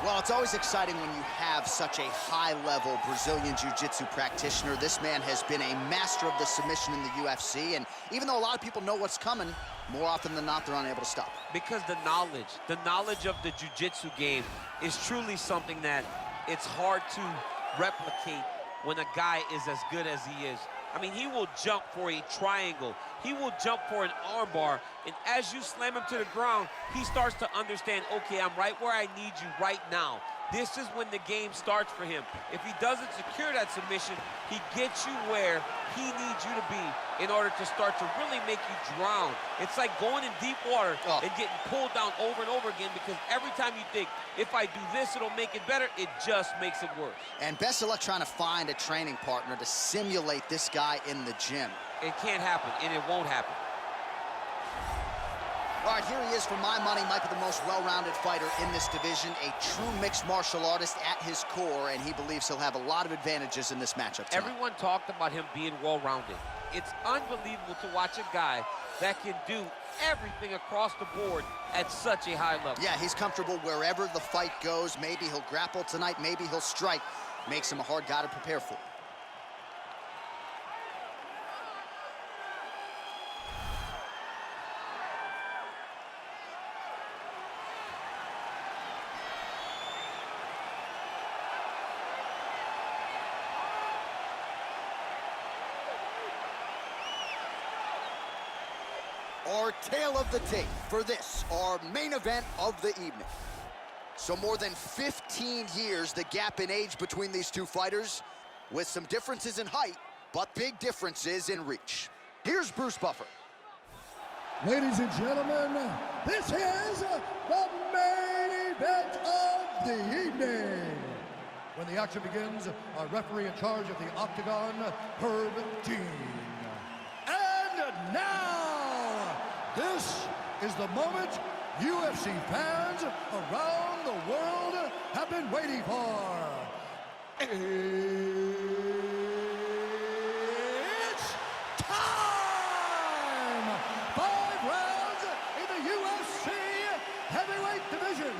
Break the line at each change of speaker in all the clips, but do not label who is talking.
Well, it's always exciting when you have such a high-level Brazilian Jiu-Jitsu practitioner. This man has been a master of the submission in the UFC, and even though a lot of people know what's coming, more often than not, they're unable to stop it.
Because the knowledge of the Jiu-Jitsu game is truly something that it's hard to replicate when a guy is as good as he is. I mean, he will jump for a triangle. He will jump for an armbar. And as you slam him to the ground, he starts to understand, okay, I'm right where I need you right now. This is when the game starts for him. If he doesn't secure that submission, he gets you where he needs you to be in order to start to really make you drown. It's like going in deep water and getting pulled down over and over again, because every time you think, if I do this, it'll make it better, it just makes it worse.
And best of luck trying to find a training partner to simulate this guy in the gym.
It can't happen, and it won't happen.
All right, here he is. For my money, might be the most well-rounded fighter in this division, a true mixed martial artist at his core, and he believes he'll have a lot of advantages in this matchup tonight.
Everyone talked about him being well-rounded. It's unbelievable to watch a guy that can do everything across the board at such a high level.
Yeah, he's comfortable wherever the fight goes. Maybe he'll grapple tonight, maybe he'll strike. Makes him a hard guy to prepare for. Our tale of the tape for this, our main event of the evening. So more than 15 years, the gap in age between these two fighters, with some differences in height, but big differences in reach. Here's Bruce Buffer.
Ladies and gentlemen, this is the main event of the evening. When the action begins, our referee in charge of the Octagon, Herb Dean. And now, this is the moment UFC fans around the world have been waiting for. It's time! 5 rounds in the UFC heavyweight division.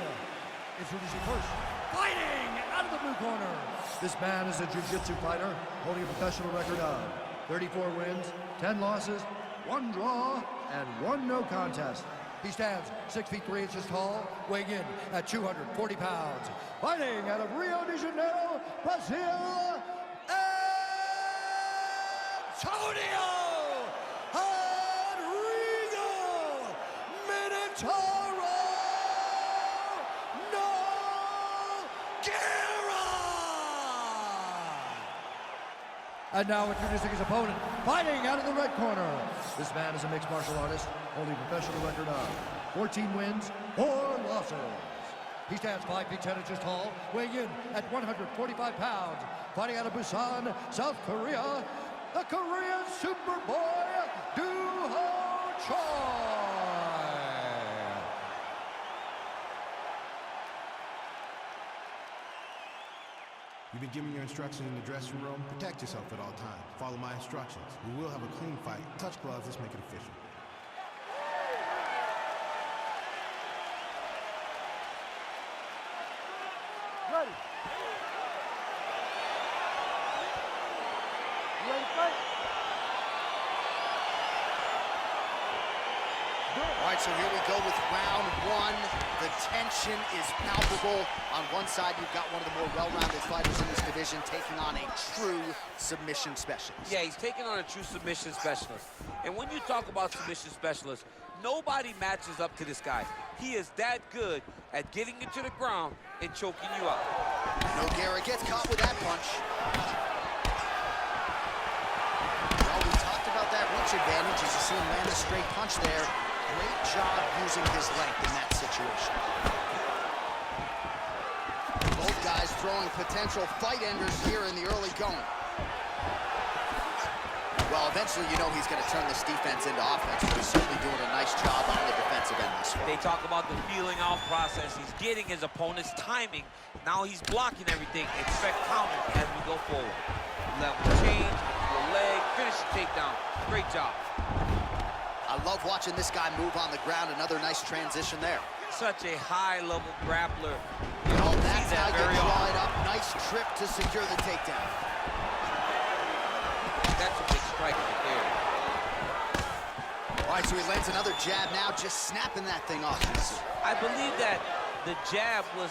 Introducing first, fighting out of the blue corner. This man is a jiu-jitsu fighter holding a professional record of 34 wins, 10 losses, 1 draw, and 1 no contest. He stands 6 feet 3 inches tall, weighing in at 240 pounds. Fighting out of Rio de Janeiro, Brazil, Antonio Rodrigo Mineiro Nogueira. And now introducing his opponent, fighting out of the red corner. This man is a mixed martial artist, holding a professional record of 14 wins, 4 losses. He stands 5 feet 10 inches tall, weighing in at 145 pounds. Fighting out of Busan, South Korea, the Korean Superboy, Doo-Ho Choi.
You've been given your instructions in the dressing room. Protect yourself at all times. Follow my instructions. We will have a clean fight. Touch gloves, let's make it official.
Ready. You ready to fight?
All right, so here we go with round 1. The tension is palpable. On one side, you've got one of the more well-rounded fighters in this division taking on a true submission specialist.
Yeah, he's taking on a true submission specialist. And when you talk about submission specialists, nobody matches up to this guy. He is that good at getting you to the ground and choking you out.
Nogueira gets caught with that punch. Well, we talked about that reach advantage as you see him land a straight punch there. Great job using his length in that situation. Both guys throwing potential fight enders here in the early going. Well, eventually you know he's going to turn this defense into offense, but he's certainly doing a nice job on the defensive end this far.
They talk about the feeling out process. He's getting his opponent's timing. Now he's blocking everything. Expect counter as we go forward. Level change, your leg, finish the takedown. Great job.
I love watching this guy move on the ground. Another nice transition there.
such a high-level grappler. You
Oh,
don't see
that's how
that
you
very
draw
often.
it up. Nice trip to secure the takedown.
That's a big strike right there.
All right, so he lands another jab now, just snapping that thing off.
I believe that the jab was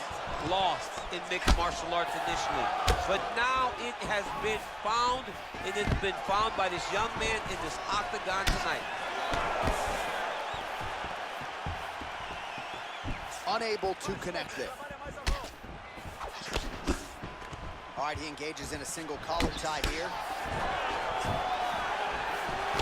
lost in mixed martial arts initially, but now it has been found, and it's been found by this young man in this octagon tonight.
Unable to connect there. All right, he engages in a single collar tie here.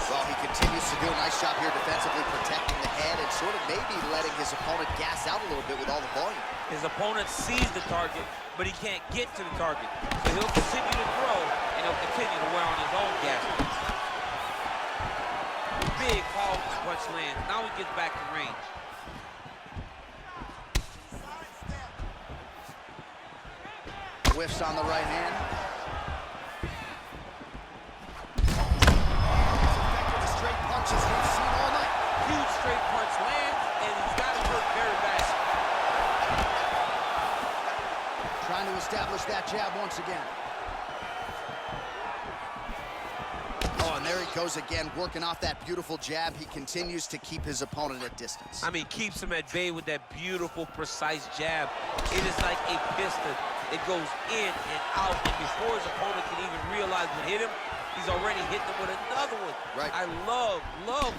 Well, he continues to do a nice job here defensively protecting the head and sort of maybe letting his opponent gas out a little bit with all the volume.
His opponent sees the target, but he can't get to the target. So he'll continue to throw, and he'll continue to wear on his own gas. Big powerful punch lands. Now he gets back to range.
Whiffs on the right hand. Straight punches we've seen all night.
Huge straight punch lands, and he's got to hurt very bad.
Trying to establish that jab once again. Oh, and there he goes again, working off that beautiful jab. He continues to keep his opponent at distance.
I mean, keeps him at bay with that beautiful, precise jab. It is like a piston. It goes in and out, and before his opponent can even realize what hit him, he's already hit them with another one.
Right.
I love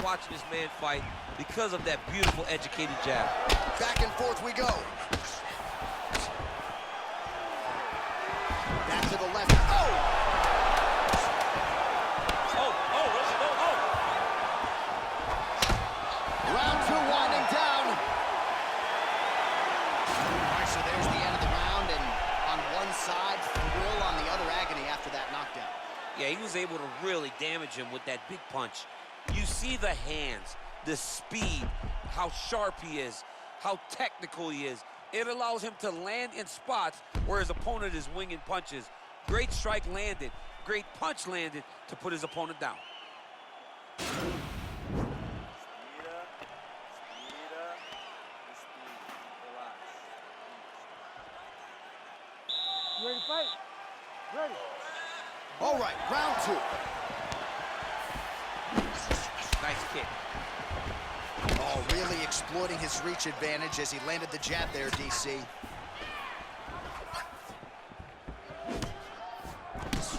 watching this man fight because of that beautiful, educated jab.
Back and forth we go. Back to the left. Oh! Round two winding down. All right, so there's the end of the round, and on one side, thrill, on the other, agony after that knockdown.
Yeah, he was able to really damage him with that big punch. You see the hands, the speed, how sharp he is, how technical he is. It allows him to land in spots where his opponent is winging punches. Great strike landed, great punch landed to put his opponent down.
Ready to fight? Ready.
All right, round two.
Nice kick.
Oh, really exploiting his reach advantage as he landed the jab there, DC.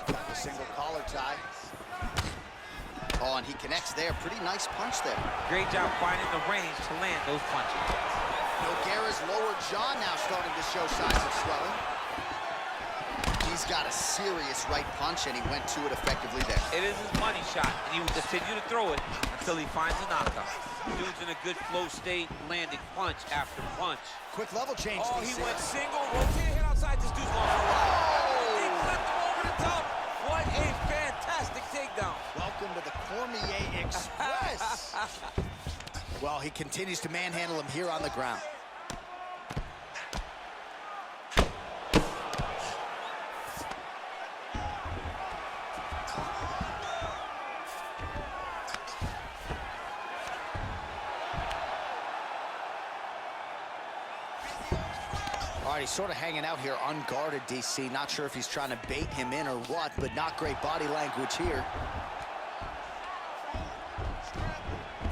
Got the single collar tie. Oh, and he connects there. Pretty nice punch there.
Great job finding the range to land those punches.
Nogueira's lower jaw now starting to show signs of swelling. He's got a serious right punch, and he went to it effectively there.
It is his money shot, and he will continue to throw it until he finds a knockout. Dude's in a good flow state, landing punch after punch.
Quick level change.
Oh,
DC.
he went single, rotated head outside. This dude's going for a ride. He flipped him over the top. What a fantastic takedown.
Welcome to the Cormier Express. Well, he continues to manhandle him here on the ground. All right, he's sort of hanging out here unguarded, DC. Not sure if he's trying to bait him in or what, but not great body language here.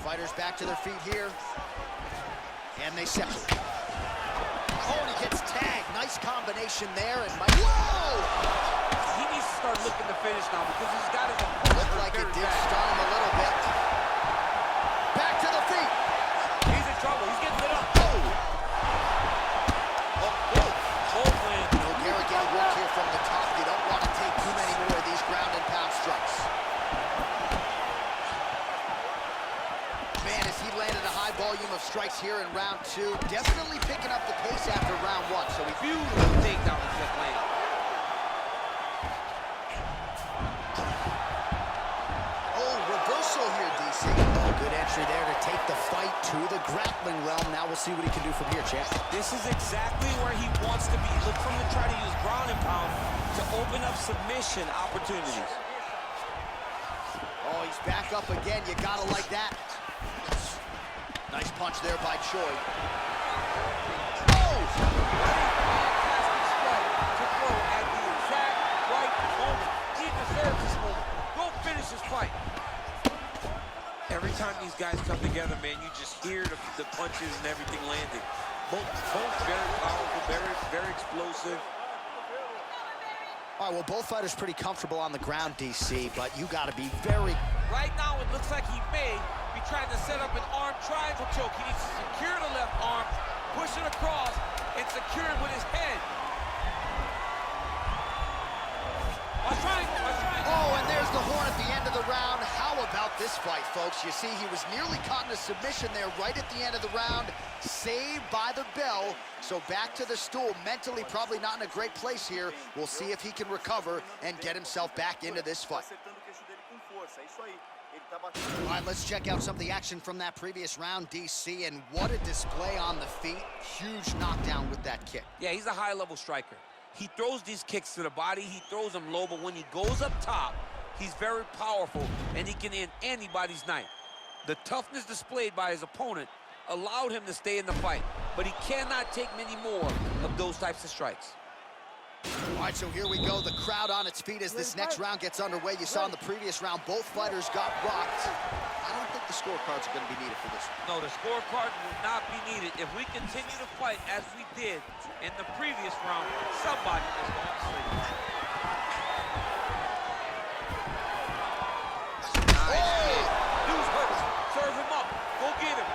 Fighters back to their feet here. And they separate. Oh, and he gets tagged. Nice combination there. And whoa!
He needs to start looking to finish now because he's got his
Looked like it did stun him a little bit. Back to the feet.
He's in trouble. He's getting lit up.
Nogueira getting work here from the top. You don't want to take too many more of these ground and pound strikes. Man, as he landed a high volume of strikes here in round two, definitely picking up the pace after round one. So he
Beautiful takedown he just landed.
Oh, reversal here, DC. Oh, good entry there to take the fight to the grappling realm. Now we'll see what he can do from here, champ.
This is exactly where he wants to be. Look for him to try to use ground and pound to open up submission opportunities.
Oh, he's back up again. You gotta like that. Nice punch there by Choi.
fight.
Every time these guys come together, man, you just hear the punches and everything landing. Both very powerful, very explosive.
All right, well, both fighters pretty comfortable on the ground, DC, but you got to be very...
Right now, it looks like he may be trying to set up an arm triangle choke. He needs to secure the left arm, push it across, and secure it with his head.
Oh, and there's the horn at the end of the round. How about this fight, folks? You see, he was nearly caught in a submission there right at the end of the round. Saved by the bell. So back to the stool. Mentally, probably not in a great place here. We'll see if he can recover and get himself back into this fight. All right, let's check out some of the action from that previous round, DC, and what a display on the feet. Huge knockdown with that kick.
Yeah, he's a high-level striker. He throws these kicks to the body, he throws them low, but when he goes up top, he's very powerful, and he can end anybody's night. The toughness displayed by his opponent allowed him to stay in the fight, but he cannot take many more of those types of strikes.
All right, so here we go. The crowd on its feet as this next round gets underway. You saw in the previous round, both fighters got rocked. I don't think the scorecards are going to be needed for this one.
No, the scorecard will not be needed. If we continue to fight as we did in the previous round, somebody is going to sleep. Nice kick. Dude's hurt. Serve him up. Go get him.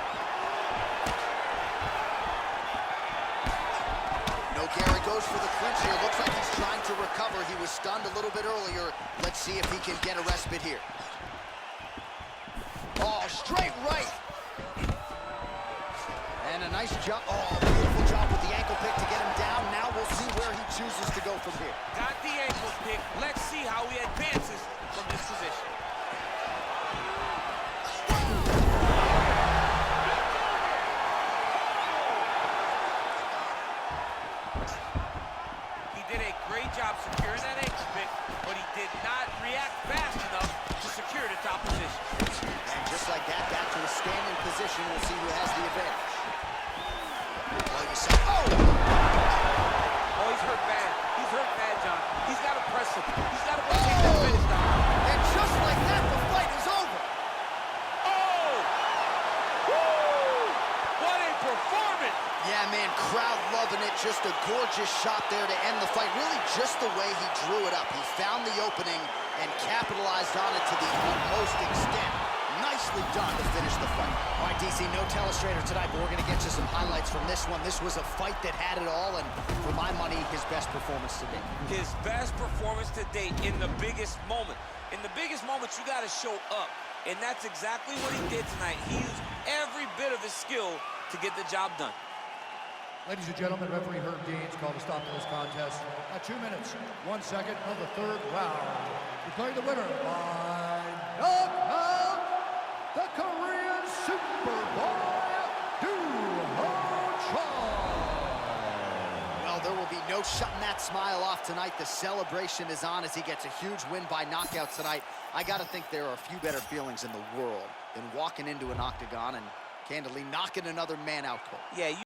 Nogeira goes for the clinch here. Looks like he's trying to recover. He was stunned a little bit earlier. Let's see if he can get a respite here. Oh, straight right. And a nice jump. Oh, beautiful job with the ankle pick to get him down. Now we'll see where he chooses to go from here.
Got the ankle pick. Let's see how he advances from this position. He did a great job securing that ankle pick, but he did not react fast enough to secure the top position.
And just like that, back to a standing position. We'll see who has the advantage. Well, you saw, oh!
Oh, he's hurt bad. He's hurt bad, John. He's got to press him. He's got to take that finish down.
And just like that, the fight is over.
Oh! Woo! What a performance!
Yeah, man, crowd loving it. Just a gorgeous shot there to end the fight. Really just the way he drew it up. He found the opening and capitalized on it to the utmost extent. Nicely done to finish the fight. All right, DC, no telestrator tonight, but we're going to get you some highlights from this one. This was a fight that had it all, and for my money, his best performance to date.
His best performance to date in the biggest moment. In the biggest moments, you got to show up, and that's exactly what he did tonight. He used every bit of his skill to get the job done.
Ladies and gentlemen, referee Herb Dean's called a stop to this contest at 2 minutes, 1 second of the third round. Declaring the winner by knockout, the Korean Superboy,
Well, there will be no shutting that smile off tonight. The celebration is on as he gets a huge win by knockout tonight. I got to think there are a few better feelings in the world than walking into an octagon and candidly knocking another man out cold.
Yeah,